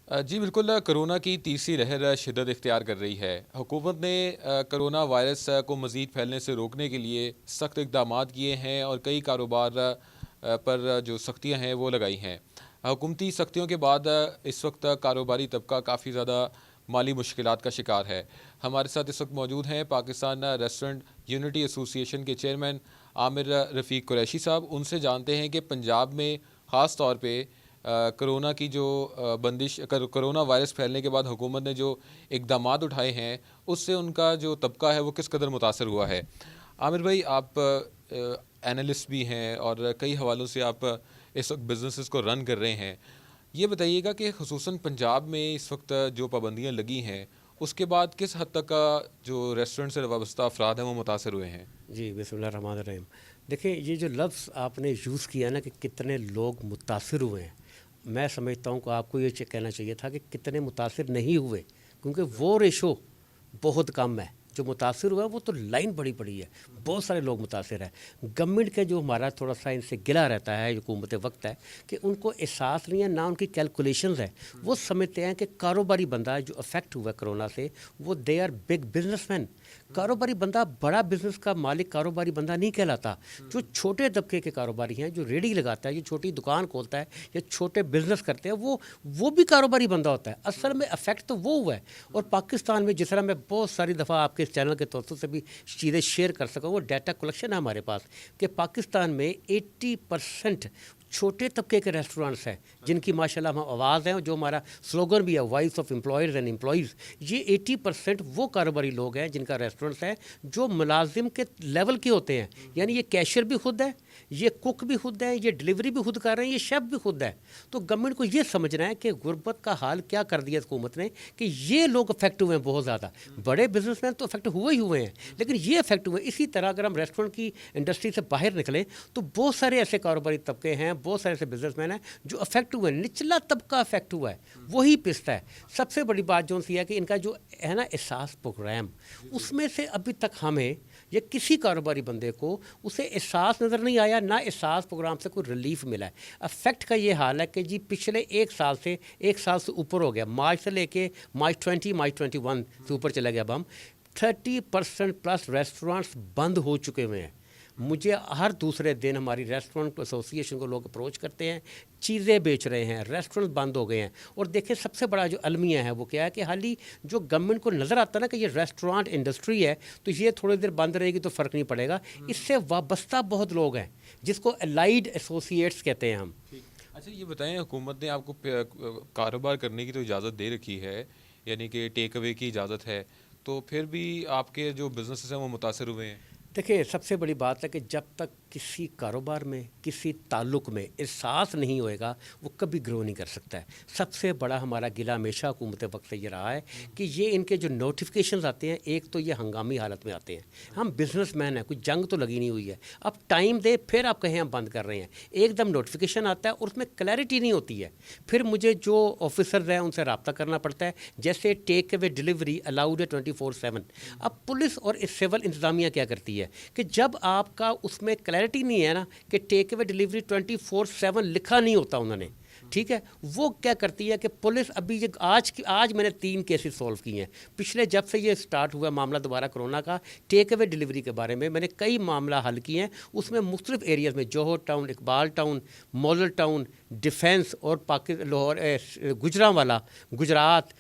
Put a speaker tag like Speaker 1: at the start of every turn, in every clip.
Speaker 1: جی بالکل، کرونا کی تیسری لہر شدت اختیار کر رہی ہے۔ حکومت نے کرونا وائرس کو مزید پھیلنے سے روکنے کے لیے سخت اقدامات کیے ہیں اور کئی کاروبار پر جو سختیاں ہیں وہ لگائی ہیں۔ حکومتی سختیوں کے بعد اس وقت کاروباری طبقہ کافی زیادہ مالی مشکلات کا شکار ہے۔ ہمارے ساتھ اس وقت موجود ہیں پاکستان ریسٹورنٹ یونٹی ایسوسی ایشن کے چیئرمین عامر رفیق قریشی صاحب۔ ان سے جانتے ہیں کہ پنجاب میں خاص طور پہ کرونا کی جو بندش کرونا وائرس پھیلنے کے بعد حکومت نے جو اقدامات اٹھائے ہیں اس سے ان کا جو طبقہ ہے وہ کس قدر متاثر ہوا ہے۔ عامر بھائی، آپ اینالسٹ بھی ہیں اور کئی حوالوں سے آپ اس وقت بزنسز کو رن کر رہے ہیں۔ یہ بتائیے گا کہ خصوصاً پنجاب میں اس وقت جو پابندیاں لگی ہیں اس کے بعد کس حد تک کا جو ریسٹورنٹ سے وابستہ افراد ہیں وہ متاثر ہوئے ہیں؟
Speaker 2: جی بسم اللہ الرحمن الرحیم۔ دیکھیں، یہ جو لفظ آپ نے یوز کیا نا کہ کتنے لوگ متاثر ہوئے ہیں، میں سمجھتا ہوں کہ آپ کو یہ کہنا چاہیے تھا کہ کتنے متاثر نہیں ہوئے، کیونکہ وہ ریشو بہت کم ہے۔ جو متاثر ہوا ہے وہ تو لائن بڑی بڑی ہے، بہت سارے لوگ متاثر ہیں۔ گورنمنٹ کا جو ہمارا تھوڑا سا ان سے گلا رہتا ہے، حکومت وقت ہے کہ ان کو احساس نہیں ہے، نہ ان کی کیلکولیشنز ہیں۔ وہ سمجھتے ہیں کہ کاروباری بندہ جو افیکٹ ہوا ہے کرونا سے وہ they are big businessman. کاروباری بندہ بڑا بزنس کا مالک کاروباری بندہ نہیں کہلاتا۔ جو چھوٹے طبقے کے کاروباری ہیں، جو ریڑھی لگاتا ہے، جو چھوٹی دکان کھولتا ہے یا چھوٹے بزنس کرتے ہیں، وہ بھی کاروباری بندہ ہوتا ہے۔ اصل میں افیکٹ تو وہ ہوا ہے۔ اور پاکستان میں جس طرح میں بہت ساری دفعہ آپ کے اس چینل کے توسط سے بھی چیزیں شیئر کر سکوں، وہ ڈیٹا کلیکشن ہے ہمارے پاس کہ پاکستان میں 80% چھوٹے طبقے کے ریسٹورانٹس ہیں جن کی ماشاءاللہ ہم آواز ہیں، جو ہمارا سلوگن بھی ہے voice of employers and employees. یہ 80% وہ کاروباری لوگ ہیں جن کا ریسٹورنٹس ہے جو ملازم کے لیول کے ہوتے ہیں، یعنی یہ کیشر بھی خود ہے، یہ کک بھی خود ہے، یہ ڈلیوری بھی خود کر رہے ہیں، یہ شیف بھی خود ہے۔ تو گورنمنٹ کو یہ سمجھنا ہے کہ غربت کا حال کیا کر دیا حکومت نے کہ یہ لوگ افیکٹ ہوئے ہیں بہت زیادہ۔ بڑے بزنس مین تو افیکٹ ہوئے ہی ہوئے ہیں، لیکن یہ افیکٹ ہوئے ہیں۔ اسی طرح اگر ہم ریسٹورنٹ کی انڈسٹری سے باہر نکلیں تو بہت سارے ایسے کاروباری طبقے ہیں، بہت سارے ایسے بزنس مین ہیں جو افیکٹ ہوئے ہیں۔ نچلا طبقہ افیکٹ ہوا ہے، وہی پستا ہے۔ سب سے بڑی بات جو سی ہے کہ ان کا جو ہے نا احساس پروگرام، اس میں سے ابھی تک ہمیں یا کسی کاروباری بندے کو اسے احساس نظر نہیں آیا، نہ احساس پروگرام سے کوئی ریلیف ملا ہے۔ افیکٹ کا یہ حال ہے کہ جی پچھلے ایک سال سے اوپر ہو گیا، مارچ سے لے کے مارچ 21 سے اوپر چلا گیا۔ اب ہم 30% پلس ریسٹورانٹس بند ہو چکے ہوئے ہیں۔ مجھے ہر دوسرے دن ہماری ریسٹورنٹ ایسوسی ایشن کو لوگ اپروچ کرتے ہیں، چیزیں بیچ رہے ہیں، ریسٹورنٹ بند ہو گئے ہیں۔ اور دیکھیں سب سے بڑا جو المیہ ہے وہ کیا ہے کہ حالی جو گورنمنٹ کو نظر آتا ہے نا کہ یہ ریسٹورانٹ انڈسٹری ہے تو یہ تھوڑی دیر بند رہے گی تو فرق نہیں پڑے گا، اس سے وابستہ بہت لوگ ہیں جس کو الائیڈ ایسوسیٹس کہتے ہیں ہم۔
Speaker 1: اچھا یہ بتائیں، حکومت نے آپ کو کاروبار کرنے کی تو اجازت دے رکھی ہے، یعنی کہ ٹیک اوے کی اجازت ہے، تو پھر بھی آپ کے جو بزنسز ہیں وہ متاثر ہوئے ہیں؟
Speaker 2: دیکھیں سب سے بڑی بات ہے کہ جب تک کسی کاروبار میں کسی تعلق میں احساس نہیں ہوئے گا وہ کبھی گرو نہیں کر سکتا ہے۔ سب سے بڑا ہمارا گلہ ہمیشہ حکومت وقت سے یہ رہا ہے کہ یہ ان کے جو نوٹیفیکیشنز آتے ہیں، ایک تو یہ ہنگامی حالت میں آتے ہیں۔ ہم بزنس مین ہیں، کوئی جنگ تو لگی نہیں ہوئی ہے، اب ٹائم دے پھر آپ کہیں ہم بند کر رہے ہیں۔ ایک دم نوٹیفیکیشن آتا ہے اور اس میں کلیئرٹی نہیں ہوتی ہے، پھر مجھے جو آفیسرز ہیں ان سے رابطہ کرنا پڑتا ہے۔ جیسے ٹیک اوے ڈلیوری الاؤڈ ہے 24/7۔ اب پولیس اور سول انتظامیہ کیا کرتی ہے کہ جب آپ کا اس میں کلیئرٹی نہیں ہے نا کہ ٹیک اوے ڈلیوری 24/7 لکھا نہیں ہوتا انہوں نے، ٹھیک ہے، وہ کیا کرتی ہے کہ پولیس ابھی آج میں نے 3 کیسز سولو کیے ہیں پچھلے جب سے یہ سٹارٹ ہوا معاملہ دوبارہ کرونا کا ٹیک اوے ڈلیوری کے بارے میں نے کئی معاملہ حل کیے ہیں۔ اس میں مختلف ایریاز میں Johar town, Iqbal town, model town, defence اور لاہور، گجرانوالا، گجرات،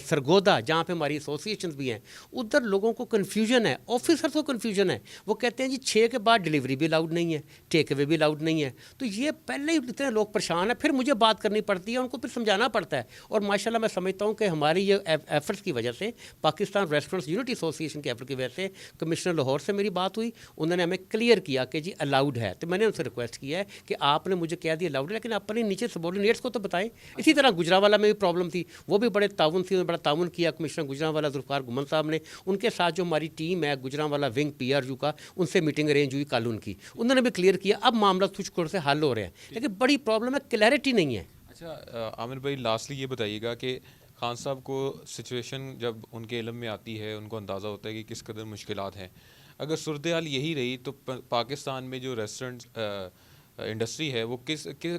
Speaker 2: سرگودا جہاں پہ ہماری ایسوسیشنز بھی ہیں، ادھر لوگوں کو کنفیوژن ہے، آفیسرز کو کنفیوژن ہے۔ وہ کہتے ہیں جی 6 کے بعد ڈلیوری بھی الاؤڈ نہیں ہے، ٹیک اوے بھی الاؤڈ نہیں ہے۔ تو یہ پہلے ہی اتنے لوگ پریشان ہیں، پھر مجھے بات کرنی پڑتی ہے، ان کو پھر سمجھانا پڑتا ہے۔ اور ماشاءاللہ میں سمجھتا ہوں کہ ہماری یہ ایفرٹس کی وجہ سے، پاکستان ریسٹورنٹس یونٹی ایسوسی ایشن کے ایفرٹ کی وجہ سے کمشنر لاہور سے میری بات ہوئی، انہوں نے ہمیں کلیئر کیا کہ جی الاؤڈ ہے۔ تو میں نے ان سے ریکویسٹ کیا ہے کہ آپ نے مجھے کہہ دیا الاؤڈ ہے، لیکن اپنے نیچے سبارڈینیٹس کو تو بتائیں۔ اسی طرح گجرانوالا میں بھی پرابلم تھی، وہ بھی بڑے تعاون تھی، بڑا تعاون کیا کمشنر گجرانوالا ذوالفقار گھمن صاحب نے۔ ان کے ساتھ جو ہماری ٹیم ہے Gujranwala wing P R you کا، ان سے میٹنگ ارینج ہوئی کل ان کی، انہوں نے بھی کلیئر کیا۔ اب معاملہ کچھ کچھ سے حل ہو رہے ہیں، لیکن بڑی پرابلم ہے کلیئرٹی نہیں ہے۔
Speaker 1: اچھا عامر بھائی، لاسٹلی یہ بتائیے گا کہ خان صاحب کو سچویشن جب ان کے علم میں آتی ہے، ان کو اندازہ ہوتا ہے کہ کس قدر مشکلات ہیں، اگر صورتحال یہی رہی تو پاکستان میں جو ریسٹورنٹ انڈسٹری ہے وہ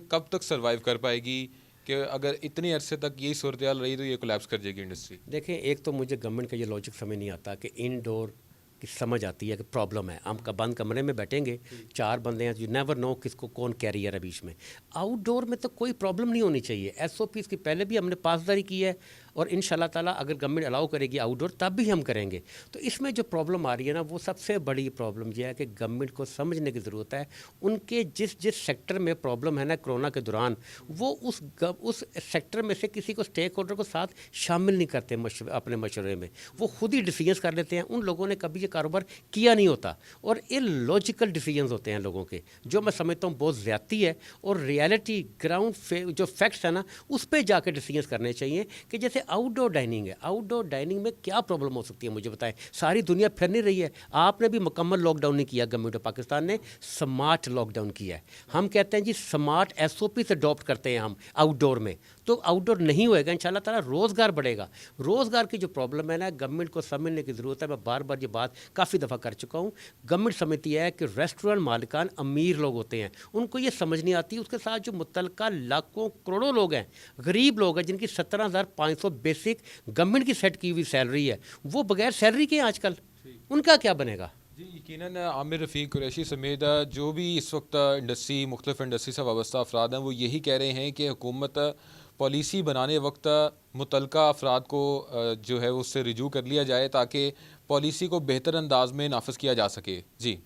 Speaker 1: کب تک سروائیو کر پائے گی؟ کہ اگر اتنے عرصے تک یہی صورتحال رہی تو یہ کولیپس کر جائے گی انڈسٹری؟
Speaker 2: دیکھیں ایک تو مجھے گورنمنٹ کا یہ لاجک سمجھ نہیں آتا کہ انڈور کی سمجھ آتی ہے کہ پرابلم ہے، ہم بند کمرے میں بیٹھیں گے، 4 بندے ہیں، یو نیور نو کس کو کون کیریئر ہے بیچ میں۔ آؤٹ ڈور میں تو کوئی پرابلم نہیں ہونی چاہیے، ایس او پیز کی پہلے بھی ہم نے پاسداری کی ہے، اور ان شاء اللہ تعالیٰ اگر گورنمنٹ الاؤ کرے گی آؤٹ ڈور تب بھی ہم کریں گے۔ تو اس میں جو پرابلم آ رہی ہے نا، وہ سب سے بڑی پرابلم یہ ہے کہ گورنمنٹ کو سمجھنے کی ضرورت ہے، ان کے جس سیکٹر میں پرابلم ہے نا کرونا کے دوران، وہ اس سیکٹر میں سے کسی کو اسٹیک ہولڈر کو ساتھ شامل نہیں کرتے اپنے مشورے میں، وہ خود ہی ڈیسیجنس کر لیتے ہیں۔ ان لوگوں نے کبھی یہ کاروبار کیا نہیں ہوتا، اور لاجیکل ڈیسیجنز ہوتے ہیں لوگوں کے، جو میں سمجھتا ہوں بہت زیادتی ہے، اور ریالٹی گراؤنڈ جو فیکٹس ہیں نا اس پہ جا کے ڈیسیجنس کرنے چاہیے۔ کہ جیسے آؤٹ ڈور ڈائننگ ہے، آؤٹ ڈور ڈائننگ میں کیا پرابلم ہو سکتی ہے مجھے بتائیں؟ ساری دنیا پھر نہیں رہی ہے، آپ نے بھی مکمل لاک ڈاؤن نہیں کیا، گورنمنٹ آف پاکستان نے سمارٹ لاک ڈاؤن کیا ہے۔ ہم کہتے ہیں جی سمارٹ ایس او پی سے اڈاپٹ کرتے ہیں ہم آؤٹ ڈور میں، تو آؤٹ ڈور نہیں ہوئے گا ان شاء اللہ تعالیٰ، روزگار بڑھے گا۔ روزگار کی جو پرابلم ہے نا گورنمنٹ کو سمجھنے کی ضرورت ہے، میں بار بار یہ بات کافی دفعہ کر چکا ہوں۔ گورنمنٹ سمجھتی ہے کہ ریسٹورینٹ مالکان امیر لوگ ہوتے ہیں، ان کو یہ سمجھ نہیں آتی، اس کے ساتھ جو متعلقہ لاکھوں کروڑوں لوگ ہیں، غریب لوگ ہیں جن کی 17,500 بیسک گورنمنٹ کی سیٹ کی ہوئی سیلری ہے، وہ بغیر سیلری کے ہیں آج کل، ان کا کیا بنے گا؟
Speaker 1: جی یقیناً عامر رفیق قریشی سمیت جو بھی اس وقت انڈسٹری مختلف انڈسٹری سے وابستہ افراد ہیں وہ یہی کہہ رہے ہیں کہ حکومت پالیسی بنانے وقت متعلقہ افراد کو جو ہے اس سے رجوع کر لیا جائے تاکہ پالیسی کو بہتر انداز میں نافذ کیا جا سکے۔ جی